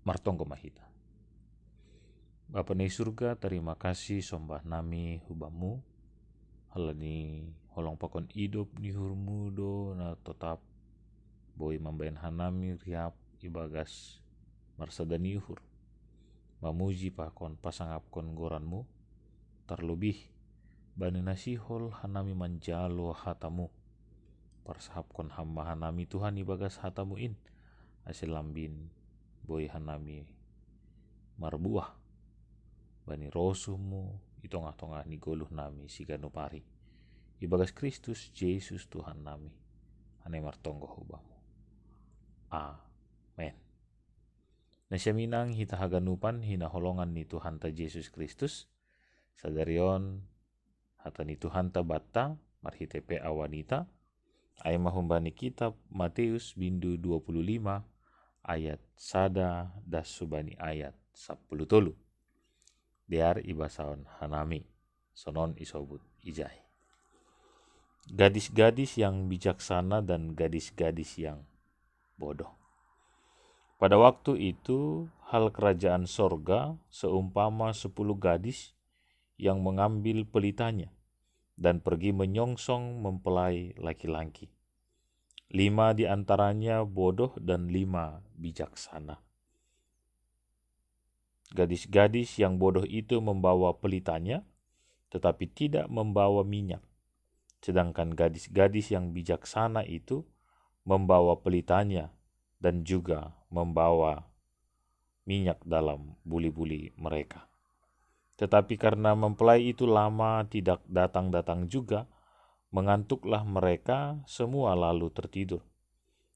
martongko mahita. Bapa nei surga, terima kasih sombah nami hubamu halani holong pakon hidup ni hurmu do na tetap boi mambayan hanami riap ibagas marsadani uhur mamuji pakon pasangapkon goranmu terlebih bani nasihol hanami manjalo hatamu parsahapkon hamba hanami Tuhan ibagas hatamu in hasil lambin boi hanami marbuah bani rosumu itongah-tongah ni goluh nami sigano pari ibagas Kristus Yesus Tuhan nami ane martonggo hubamu. Amen. Nasyaminang hita haganupan hina holongan ni Tuhan ta Yesus Kristus sadarion hata ni Tuhan ta batta marhite pe awanita ay mahumbani kitab Matius bindu 25 ayat sada das subani ayat 10 tolu. Diar ibasaon hanami sonon isobut ijai. Gadis-gadis yang bijaksana dan gadis-gadis yang bodoh. Pada waktu itu hal kerajaan sorga seumpama 10 gadis yang mengambil pelitanya dan pergi menyongsong mempelai laki-laki. 5 di antaranya bodoh dan 5 bijaksana. Gadis-gadis yang bodoh itu membawa pelitanya, tetapi tidak membawa minyak. Sedangkan gadis-gadis yang bijaksana itu membawa pelitanya dan juga membawa minyak dalam buli-buli mereka. Tetapi karena mempelai itu lama tidak datang-datang juga, mengantuklah mereka semua lalu tertidur.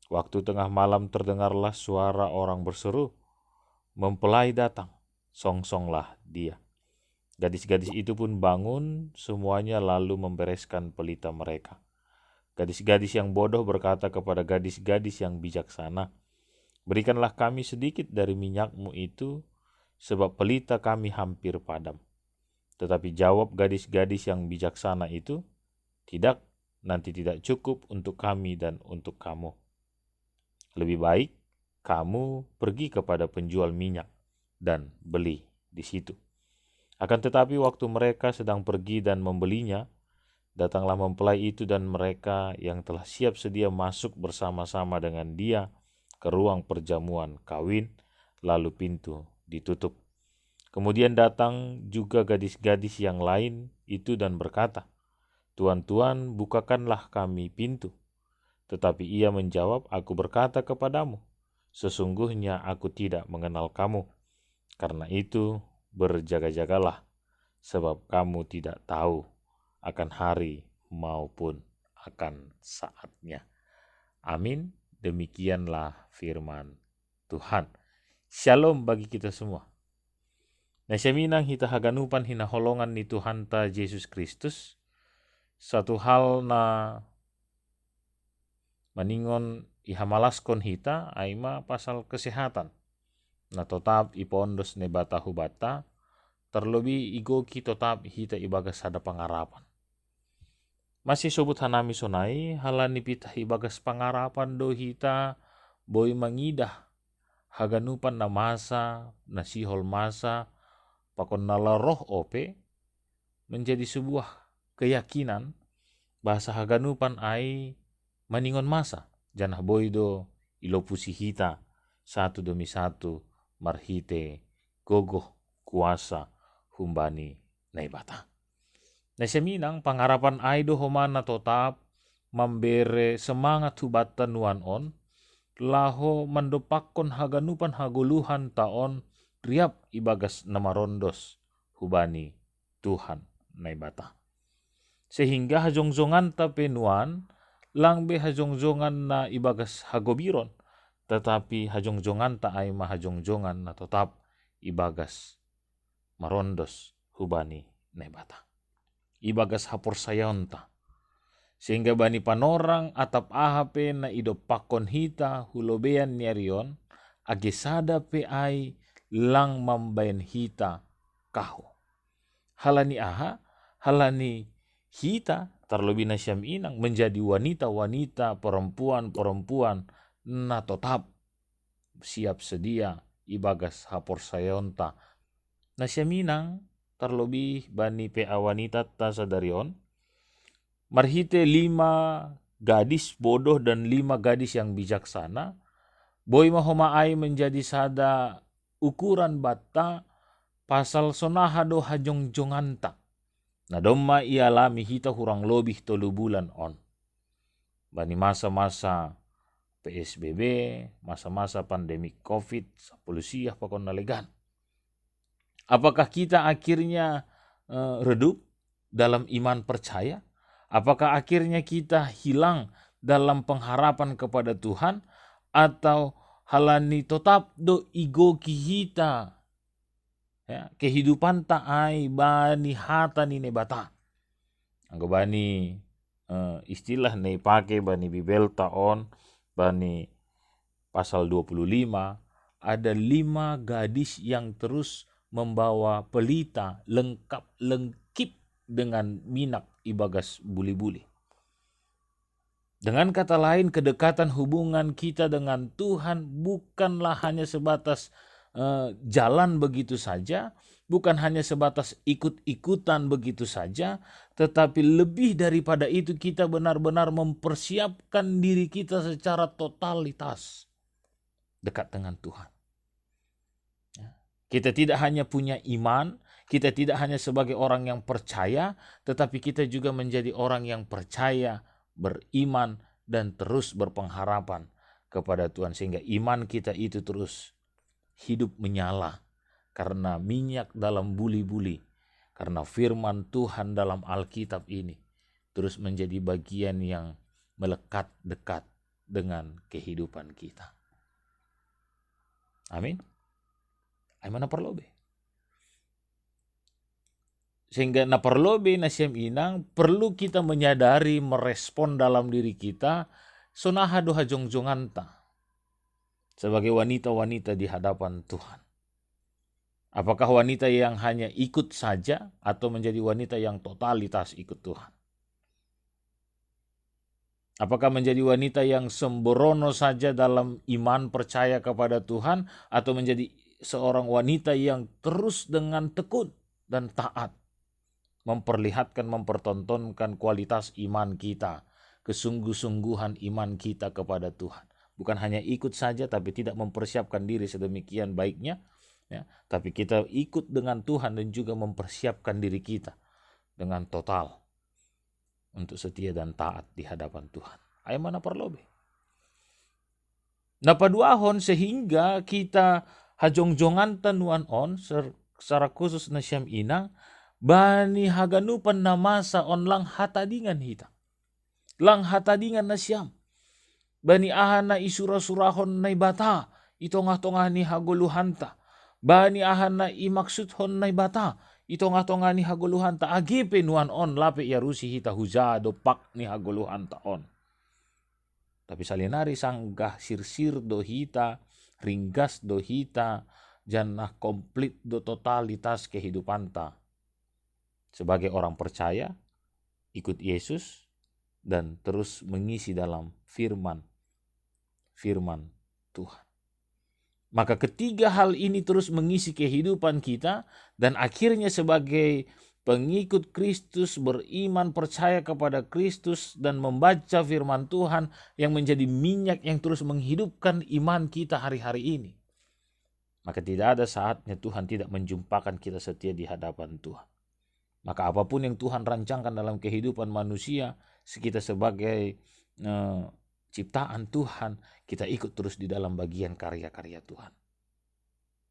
Waktu tengah malam terdengarlah suara orang berseru, "Mempelai datang, songsonglah dia." Gadis-gadis itu pun bangun, semuanya lalu membereskan pelita mereka. Gadis-gadis yang bodoh berkata kepada gadis-gadis yang bijaksana, "Berikanlah kami sedikit dari minyakmu itu, sebab pelita kami hampir padam." Tetapi jawab gadis-gadis yang bijaksana itu, "Tidak, nanti tidak cukup untuk kami dan untuk kamu. Lebih baik kamu pergi kepada penjual minyak dan beli di situ." Akan tetapi waktu mereka sedang pergi dan membelinya, datanglah mempelai itu dan mereka yang telah siap sedia masuk bersama-sama dengan dia ke ruang perjamuan kawin, lalu pintu ditutup. Kemudian datang juga gadis-gadis yang lain itu dan berkata, "Tuan, Tuan, bukakanlah kami pintu." Tetapi ia menjawab, "Aku berkata kepadamu, sesungguhnya aku tidak mengenal kamu. Karena itu berjaga-jagalah, sebab kamu tidak tahu akan hari maupun akan saatnya." Amin. Demikianlah firman Tuhan. Shalom bagi kita semua. Nasyaminang hita haganupan hina holongan ni Tuhan ta Yesus Kristus. Satu hal na maningon ihamalaskon hita aima pasal kesehatan. Na tetap ipondos ne bata hubata, terlebih igoki tetap hita ibagas ada pengarapan. Masih sobut hanami sonai, halani pitah ibagas pangarapan do hita, boi mangidah, haganupan na masa, na sihol masa, pakon nala roh ope, menjadi sebuah keyakinan, bahasa haganupan ai maningon masa, janah boi do ilopusi hita, satu demi satu, marhite, gogoh, kuasa, humbani, naibata. Nasyaminang pangarapan aido homana tetap membere semangat hubata nuan on, laho mandopakon haganupan haguluhan taon riap ibagas nama rondos hubani Tuhan naibata. Sehingga hajongjongan ta penuan, langbe hajongjongan na ibagas hagobiron, tetapi hajongjongan ta ay mahajongjongan na tetap ibagas marondos hubani naibata. Ibagas hapor sayonta. Sehingga bani panorang atap ahape na idopakon hita hulobean niarion, agesada pe ai lang mambayan hita kaho. Halani aha, halani hita terlebih na syam inang menjadi wanita-wanita, perempuan-perempuan na tetap siap sedia ibagas hapor sayonta. Nasyaminang terlebih bani PA wanita tasadarion. Marhite 5 gadis bodoh dan 5 gadis yang bijaksana. Boy mahomaai menjadi sada ukuran bata pasal sonahado hajong jonganta. Nadomma ialami hita hurang lebih 3 bulan on. Bani masa-masa PSBB, masa-masa pandemi COVID, polusiah pakon nalegan. Apakah kita akhirnya redup dalam iman percaya? Apakah akhirnya kita hilang dalam pengharapan kepada Tuhan? Atau halani tetap do igo kita? Ya, kehidupan taai bani hata ni nebata. Anggo bani istilah ne pake bani Bibel taon bani pasal 25 ada 5 gadis yang terus membawa pelita lengkip dengan minak ibagas buli-buli. Dengan kata lain, kedekatan hubungan kita dengan Tuhan bukanlah hanya sebatas jalan begitu saja, bukan hanya sebatas ikut-ikutan begitu saja, tetapi lebih daripada itu kita benar-benar mempersiapkan diri kita secara totalitas dekat dengan Tuhan. Kita tidak hanya punya iman, kita tidak hanya sebagai orang yang percaya, tetapi kita juga menjadi orang yang percaya, beriman, dan terus berpengharapan kepada Tuhan. Sehingga iman kita itu terus hidup menyala karena minyak dalam buli-buli, karena firman Tuhan dalam Alkitab ini terus menjadi bagian yang melekat dekat dengan kehidupan kita. Amin. Ay mana perlobe. Sehingga na perlobe na siyam inang perlu kita menyadari merespon dalam diri kita sonaha doha jongjonganta sebagai wanita-wanita di hadapan Tuhan. Apakah wanita yang hanya ikut saja atau menjadi wanita yang totalitas ikut Tuhan? Apakah menjadi wanita yang sembrono saja dalam iman percaya kepada Tuhan atau menjadi seorang wanita yang terus dengan tekun dan taat memperlihatkan, mempertontonkan kualitas iman kita, kesungguh-sungguhan iman kita kepada Tuhan. Bukan hanya ikut saja tapi tidak mempersiapkan diri sedemikian baiknya, ya, tapi kita ikut dengan Tuhan dan juga mempersiapkan diri kita dengan total untuk setia dan taat di hadapan Tuhan. Ayo mana perlobe. Napaduahon sehingga kita hajongjongan tanuan on secara khusus na siyam inang bani haganupan na masa on lang hatadingan hita. Lang hatadingan na siyam. Bani ahan na isura-surahon na bata itongah-tongah ni haguluhanta. Bani ahan na imaksuthon na bata itongah-tongah ni haguluhanta. Agipe nuan on lape yarusi hita huzado pak ni haguluhanta on. Tapi salinari sanggah sirsir do hita ringgas do hita janah komplit do totalitas kehidupan ta sebagai orang percaya ikut Yesus dan terus mengisi dalam firman Tuhan. Maka ketiga hal ini terus mengisi kehidupan kita dan akhirnya sebagai pengikut Kristus, beriman, percaya kepada Kristus dan membaca firman Tuhan yang menjadi minyak yang terus menghidupkan iman kita hari-hari ini. Maka tidak ada saatnya Tuhan tidak menjumpakan kita setia di hadapan Tuhan. Maka apapun yang Tuhan rancangkan dalam kehidupan manusia, kita sebagai ciptaan Tuhan, kita ikut terus di dalam bagian karya-karya Tuhan.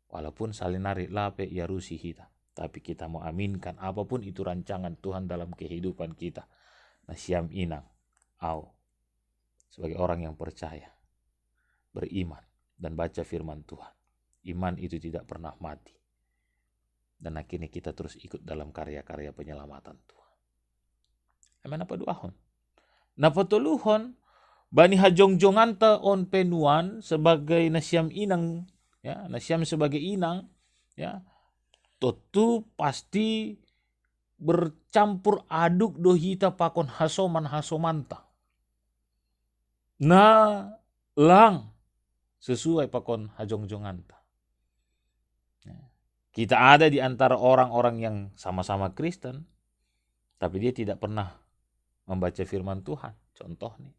Walaupun salinari lape yarusi hita. Tapi kita mau aminkan apapun itu rancangan Tuhan dalam kehidupan kita. Nah siam inang, sebagai orang yang percaya, beriman, dan baca firman Tuhan. Iman itu tidak pernah mati. Dan akhirnya kita terus ikut dalam karya-karya penyelamatan Tuhan. Emang apa doahon? Napa tuluhon, bani hajong-jonganta on penuan sebagai nasyam inang, ya, nasyam sebagai inang, ya, tentu pasti bercampur aduk dohita pakon hasomanta. Nah lang sesuai pakon hajong-jonganta. Kita ada di antara orang-orang yang sama-sama Kristen, tapi dia tidak pernah membaca firman Tuhan. Contoh nih,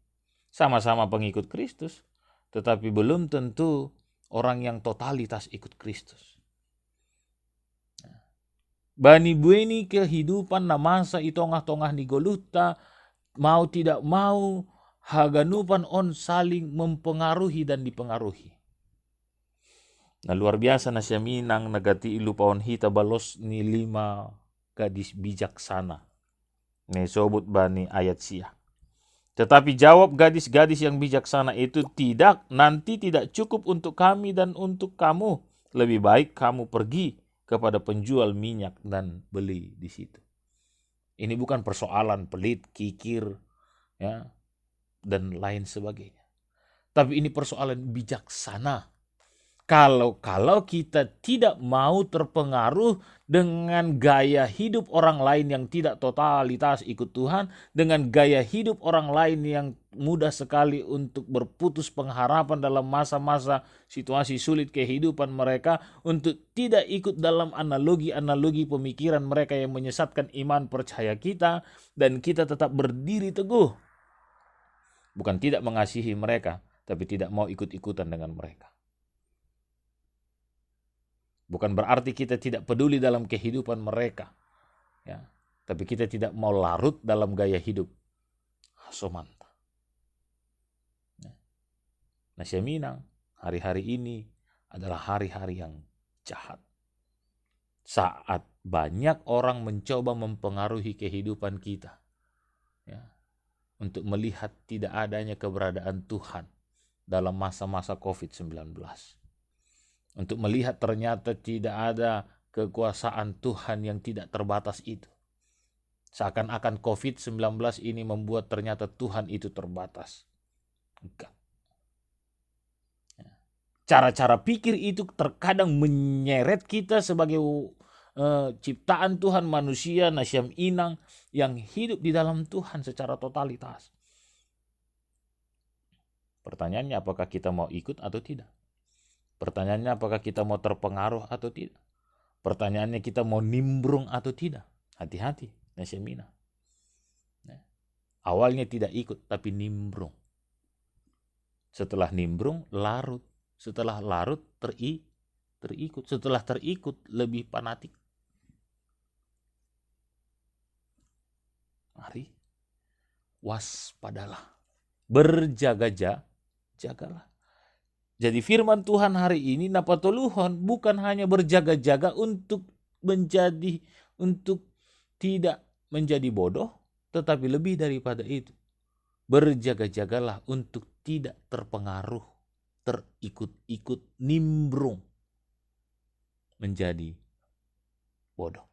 sama-sama pengikut Kristus, tetapi belum tentu orang yang totalitas ikut Kristus. Bani bueni kehidupan na masa itongah-tongah ni goluta, mau tidak mau haganupan on saling mempengaruhi dan dipengaruhi. Nah luar biasa na siya minang nagati ilu paon hita balos ni 5 gadis bijaksana. Nih sobut bani ayat siya. Tetapi jawab gadis-gadis yang bijaksana itu, tidak, nanti tidak cukup untuk kami dan untuk kamu. Lebih baik kamu pergi kepada penjual minyak dan beli di situ. Ini bukan persoalan pelit, kikir, ya, dan lain sebagainya. Tapi ini persoalan bijaksana. Kalau kita tidak mau terpengaruh dengan gaya hidup orang lain yang tidak totalitas ikut Tuhan, dengan gaya hidup orang lain yang mudah sekali untuk berputus pengharapan dalam masa-masa situasi sulit kehidupan mereka, untuk tidak ikut dalam analogi-analogi pemikiran mereka yang menyesatkan iman percaya kita, dan kita tetap berdiri teguh. Bukan tidak mengasihi mereka, tapi tidak mau ikut-ikutan dengan mereka. Bukan berarti kita tidak peduli dalam kehidupan mereka, ya, tapi kita tidak mau larut dalam gaya hidup hasomanta. Nah, saya minang hari-hari ini adalah hari-hari yang jahat. Saat banyak orang mencoba mempengaruhi kehidupan kita, ya, untuk melihat tidak adanya keberadaan Tuhan dalam masa-masa COVID-19. Untuk melihat ternyata tidak ada kekuasaan Tuhan yang tidak terbatas itu. Seakan-akan COVID-19 ini membuat ternyata Tuhan itu terbatas. Enggak. Cara-cara pikir itu terkadang menyeret kita sebagai ciptaan Tuhan, manusia, nasyam inang yang hidup di dalam Tuhan secara totalitas. Pertanyaannya, apakah kita mau ikut atau tidak? Pertanyaannya, apakah kita mau terpengaruh atau tidak? Pertanyaannya, kita mau nimbrung atau tidak? Hati-hati, nasyamina. Awalnya tidak ikut, tapi nimbrung. Setelah nimbrung, larut. Setelah larut, terikut. Setelah terikut, lebih fanatik. Mari, waspadalah. Berjaga-jagalah. Jadi firman Tuhan hari ini napatuluhon bukan hanya berjaga-jaga untuk tidak menjadi bodoh, tetapi lebih daripada itu. Berjaga-jagalah untuk tidak terpengaruh, terikut-ikut, nimbrung menjadi bodoh.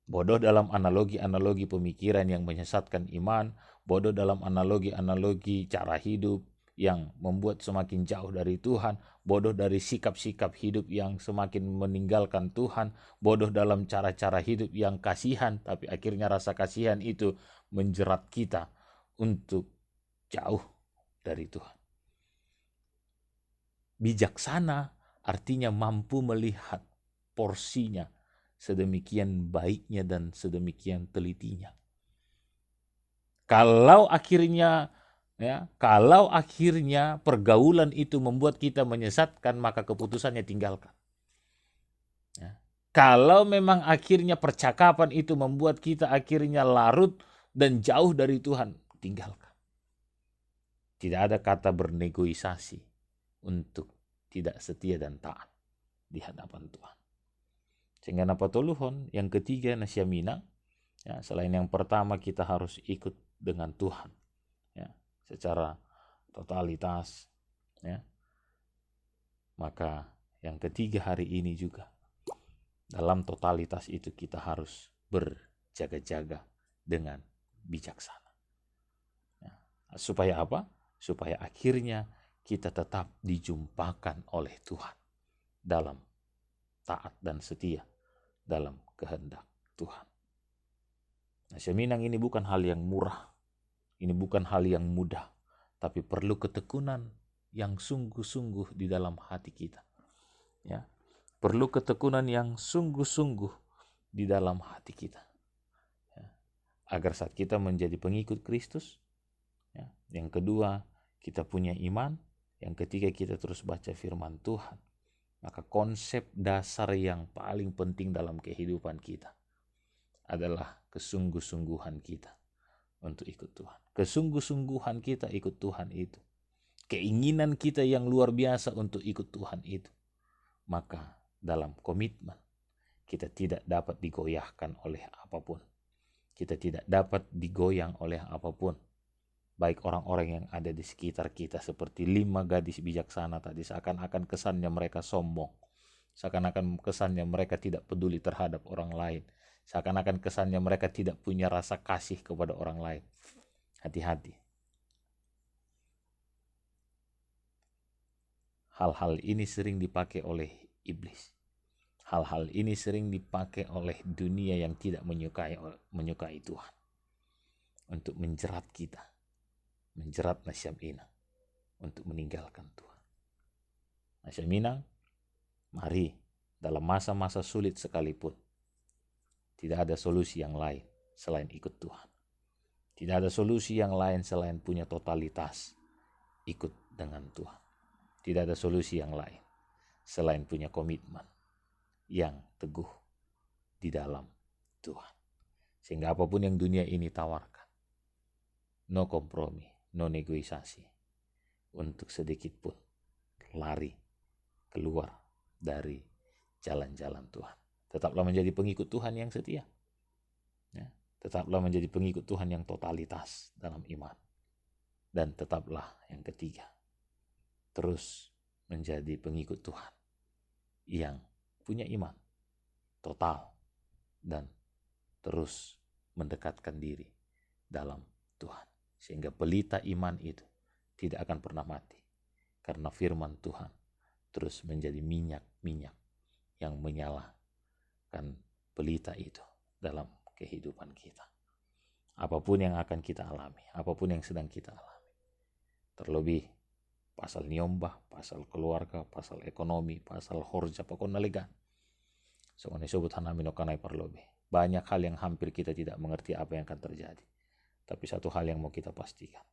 Bodoh dalam analogi-analogi pemikiran yang menyesatkan iman, bodoh dalam analogi-analogi cara hidup yang membuat semakin jauh dari Tuhan, bodoh dari sikap-sikap hidup yang semakin meninggalkan Tuhan, bodoh dalam cara-cara hidup yang kasihan, tapi akhirnya rasa kasihan itu menjerat kita untuk jauh dari Tuhan. Bijaksana artinya mampu melihat porsinya sedemikian baiknya dan sedemikian telitinya. Kalau akhirnya pergaulan itu membuat kita menyesatkan, maka keputusannya tinggalkan. Ya. Kalau memang akhirnya percakapan itu membuat kita akhirnya larut dan jauh dari Tuhan, tinggalkan. Tidak ada kata bernegosiasi untuk tidak setia dan taat di hadapan Tuhan. Sehingga napatuluhon yang ketiga nasyamina, ya, selain yang pertama kita harus ikut dengan Tuhan, ya, secara totalitas, ya. Maka yang ketiga hari ini juga dalam totalitas itu kita harus berjaga-jaga dengan bijaksana, ya. Supaya apa? Supaya akhirnya kita tetap dijumpakan oleh Tuhan dalam taat dan setia dalam kehendak Tuhan. Nah, seminang ini bukan hal yang murah, ini bukan hal yang mudah, tapi perlu ketekunan yang sungguh-sungguh di dalam hati kita. Ya, Perlu ketekunan yang sungguh-sungguh di dalam hati kita. Agar saat kita menjadi pengikut Kristus, yang kedua kita punya iman, yang ketiga kita terus baca firman Tuhan. Maka konsep dasar yang paling penting dalam kehidupan kita adalah kesungguh-sungguhan kita untuk ikut Tuhan. Kesungguh-sungguhan kita ikut Tuhan itu, keinginan kita yang luar biasa untuk ikut Tuhan itu, maka dalam komitmen kita tidak dapat digoyahkan oleh apapun. Kita tidak dapat digoyang oleh apapun. Baik orang-orang yang ada di sekitar kita, seperti 5 gadis bijaksana tadi, seakan-akan kesannya mereka sombong, seakan-akan kesannya mereka tidak peduli terhadap orang lain, seakan-akan kesannya mereka tidak punya rasa kasih kepada orang lain. Hati-hati. Hal-hal ini sering dipakai oleh iblis. Hal-hal ini sering dipakai oleh dunia yang tidak menyukai Tuhan untuk menjerat kita, menjerat Nasyam Inang untuk meninggalkan Tuhan. Nasyam Inang, mari dalam masa-masa sulit sekalipun, tidak ada solusi yang lain selain ikut Tuhan. Tidak ada solusi yang lain selain punya totalitas ikut dengan Tuhan. Tidak ada solusi yang lain selain punya komitmen yang teguh di dalam Tuhan. Sehingga apapun yang dunia ini tawarkan, no kompromi, no negosiasi, untuk sedikit pun lari keluar dari jalan-jalan Tuhan. Tetaplah menjadi pengikut Tuhan yang setia. Tetaplah menjadi pengikut Tuhan yang totalitas dalam iman. Dan tetaplah yang ketiga, terus menjadi pengikut Tuhan yang punya iman total dan terus mendekatkan diri dalam Tuhan. Sehingga pelita iman itu tidak akan pernah mati. Karena firman Tuhan terus menjadi minyak-minyak yang menyalakan pelita itu dalam kehidupan kita. Apapun yang akan kita alami, apapun yang sedang kita alami. Terlebih pasal nyombah, pasal keluarga, pasal ekonomi, pasal horja, pokoknya legan. Soalnya disebut hanami no kanai parlobe. Banyak hal yang hampir kita tidak mengerti apa yang akan terjadi. Tapi satu hal yang mau kita pastikan.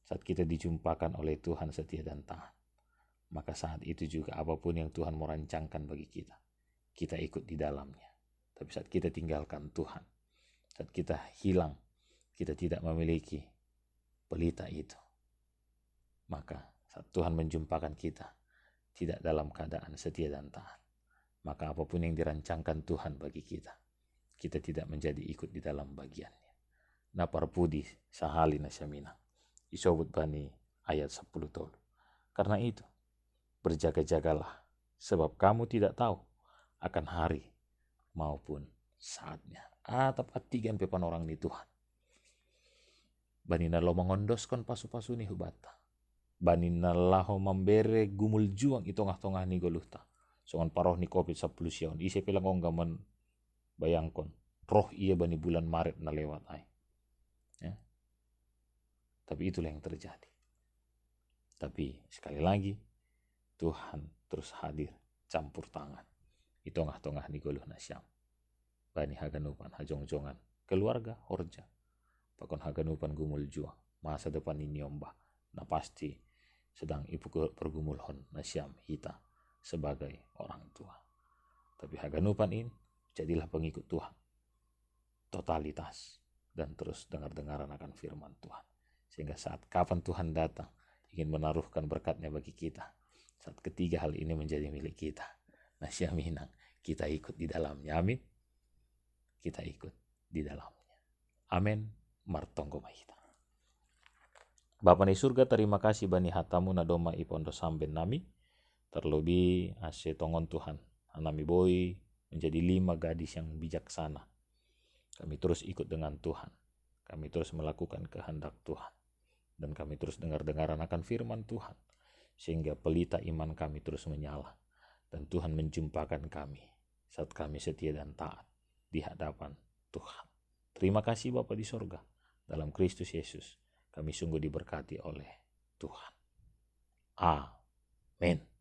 Saat kita dijumpakan oleh Tuhan setia dan taat, maka saat itu juga apapun yang Tuhan mau rancangkan bagi kita, kita ikut di dalamnya. Tapi saat kita tinggalkan Tuhan, saat kita hilang, kita tidak memiliki pelita itu, maka saat Tuhan menjumpakan kita tidak dalam keadaan setia dan taat, maka apapun yang dirancangkan Tuhan bagi kita, kita tidak menjadi ikut di dalam bagiannya. Naparpudi sahali nasyamina isobut bani ayat 10 tolu. Karena itu berjaga-jagalah, sebab kamu tidak tahu akan hari maupun saatnya. Tepat tigan pepan orang ni Tuhan. Bani nalo mengondoskan pasu-pasu ni hubata. Bani nalaho membere gumul juang itongah-tongah ni goluhta. Songan paroh ni COVID 10 siaon. Ise pelang onggaman bayangkon. Roh iya bani bulan Maret na lewat ay. Ya. Tapi itulah yang terjadi. Tapi sekali lagi Tuhan terus hadir campur tangan. Itongah-tongah ni goluh nasyam. Bani haganupan hajong-jongan keluarga horja. Pakon haganupan gumul juang. Masa depan ini ombah. Na pasti sedang ibu pergumulhon nasyam hita sebagai orang tua. Tapi haganupan ini jadilah pengikut Tuhan. Totalitas. Dan terus dengar-dengaran akan firman Tuhan. Sehingga saat kapan Tuhan datang ingin menaruhkan berkatnya bagi kita. Saat ketiga hal ini menjadi milik kita. Nasyam Inang kita ikut di dalamnya. Amin. Kita ikut di dalamnya. Amin. Martonggo mahita. Bapa di surga, terima kasih bani hatamu na doma ipondo samben nami. Terlebih ase tongon Tuhan. Anami boy menjadi 5 gadis yang bijaksana. Kami terus ikut dengan Tuhan. Kami terus melakukan kehendak Tuhan. Dan kami terus dengar-dengaran akan firman Tuhan. Sehingga pelita iman kami terus menyala. Dan Tuhan menjumpakan kami saat kami setia dan taat di hadapan Tuhan. Terima kasih Bapa di sorga. Dalam Kristus Yesus kami sungguh diberkati oleh Tuhan. Amin.